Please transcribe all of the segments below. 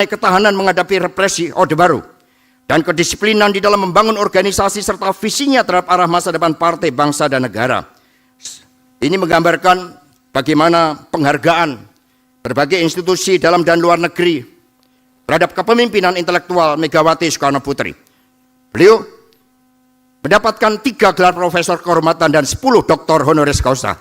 ketahanan menghadapi represi Orde Baru, dan kedisiplinan di dalam membangun organisasi serta visinya terhadap arah masa depan partai, bangsa, dan negara. Ini menggambarkan bagaimana penghargaan berbagai institusi dalam dan luar negeri terhadap kepemimpinan intelektual Megawati Soekarno Putri. Beliau mendapatkan 3 gelar profesor kehormatan dan 10 doktor honoris causa.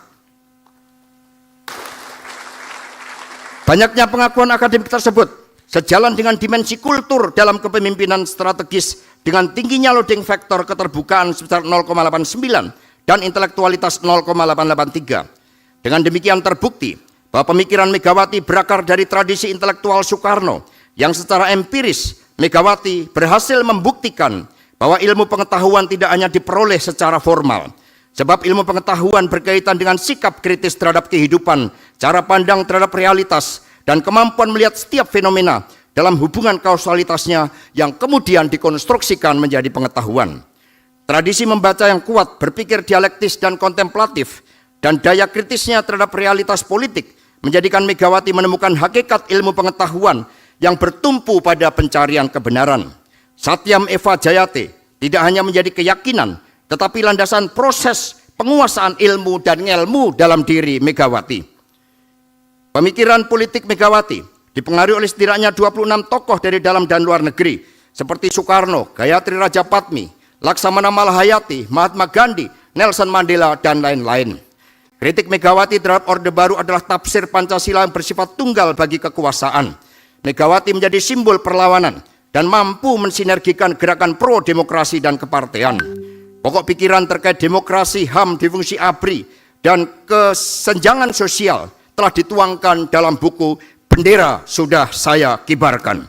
Banyaknya pengakuan akademik tersebut sejalan dengan dimensi kultur dalam kepemimpinan strategis dengan tingginya loading factor keterbukaan sebesar 0,89 dan intelektualitas 0,883. Dengan demikian terbukti bahwa pemikiran Megawati berakar dari tradisi intelektual Soekarno yang secara empiris Megawati berhasil membuktikan bahwa ilmu pengetahuan tidak hanya diperoleh secara formal, sebab ilmu pengetahuan berkaitan dengan sikap kritis terhadap kehidupan, cara pandang terhadap realitas, dan kemampuan melihat setiap fenomena dalam hubungan kausalitasnya yang kemudian dikonstruksikan menjadi pengetahuan. Tradisi membaca yang kuat, berpikir dialektis dan kontemplatif, dan daya kritisnya terhadap realitas politik menjadikan Megawati menemukan hakikat ilmu pengetahuan yang bertumpu pada pencarian kebenaran. Satyam Eva Jayate tidak hanya menjadi keyakinan, tetapi landasan proses penguasaan ilmu dan ngelmu dalam diri Megawati. Pemikiran politik Megawati dipengaruhi oleh setidaknya 26 tokoh dari dalam dan luar negeri, seperti Soekarno, Gayatri Rajapatmi, Laksamana Malahayati, Mahatma Gandhi, Nelson Mandela, dan lain-lain. Kritik Megawati terhadap Orde Baru adalah tafsir Pancasila yang bersifat tunggal bagi kekuasaan. Megawati menjadi simbol perlawanan dan mampu mensinergikan gerakan pro-demokrasi dan kepartean. Pokok pikiran terkait demokrasi, HAM, difungsi ABRI, dan kesenjangan sosial telah dituangkan dalam buku Bendera Sudah Saya Kibarkan.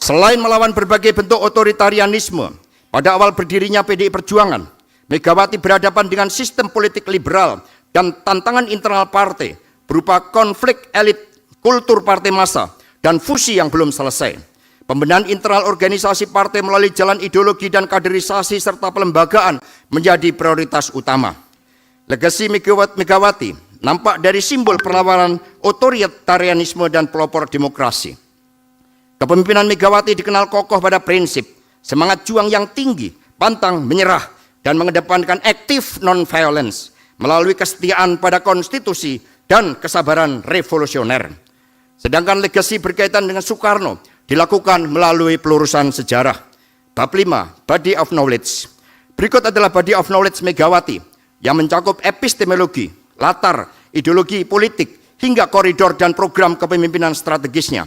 Selain melawan berbagai bentuk otoritarianisme, pada awal berdirinya PDI Perjuangan, Megawati berhadapan dengan sistem politik liberal dan tantangan internal partai berupa konflik elit, kultur partai massa, dan fusi yang belum selesai. Pembenahan internal organisasi partai melalui jalan ideologi dan kaderisasi serta pelembagaan menjadi prioritas utama. Legasi Megawati nampak dari simbol perlawanan otoritarianisme dan pelopor demokrasi. Kepemimpinan Megawati dikenal kokoh pada prinsip, semangat juang yang tinggi, pantang menyerah, dan mengedepankan aktif non-violence melalui kesetiaan pada konstitusi dan kesabaran revolusioner. Sedangkan legasi berkaitan dengan Soekarno dilakukan melalui pelurusan sejarah. Bab 5, Body of Knowledge. Berikut adalah Body of Knowledge Megawati yang mencakup epistemologi, latar, ideologi politik, hingga koridor dan program kepemimpinan strategisnya.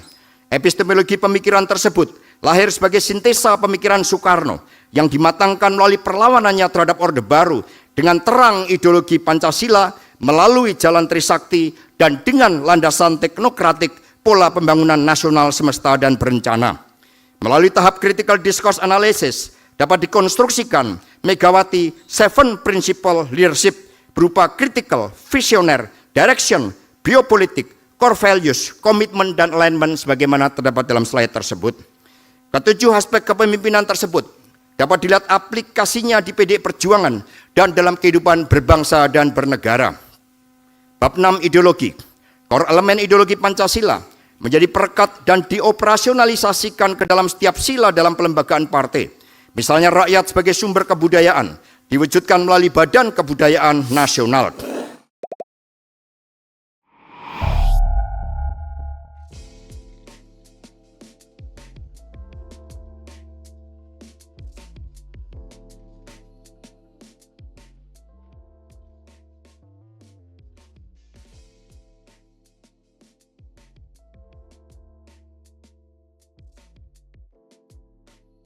Epistemologi pemikiran tersebut lahir sebagai sintesa pemikiran Soekarno yang dimatangkan melalui perlawanannya terhadap Orde Baru dengan terang ideologi Pancasila melalui jalan Trisakti dan dengan landasan teknokratik pola pembangunan nasional semesta dan berencana. Melalui tahap critical discourse analysis dapat dikonstruksikan Megawati 7 principle leadership berupa critical, visioner, direction, biopolitik, core values, komitmen, dan alignment sebagaimana terdapat dalam slide tersebut. Ketujuh aspek kepemimpinan tersebut dapat dilihat aplikasinya di PDI Perjuangan dan dalam kehidupan berbangsa dan bernegara. Bab 6, ideologi. Core elemen ideologi Pancasila menjadi perekat dan dioperasionalisasikan ke dalam setiap sila dalam pelembagaan partai. Misalnya rakyat sebagai sumber kebudayaan diwujudkan melalui Badan Kebudayaan Nasional.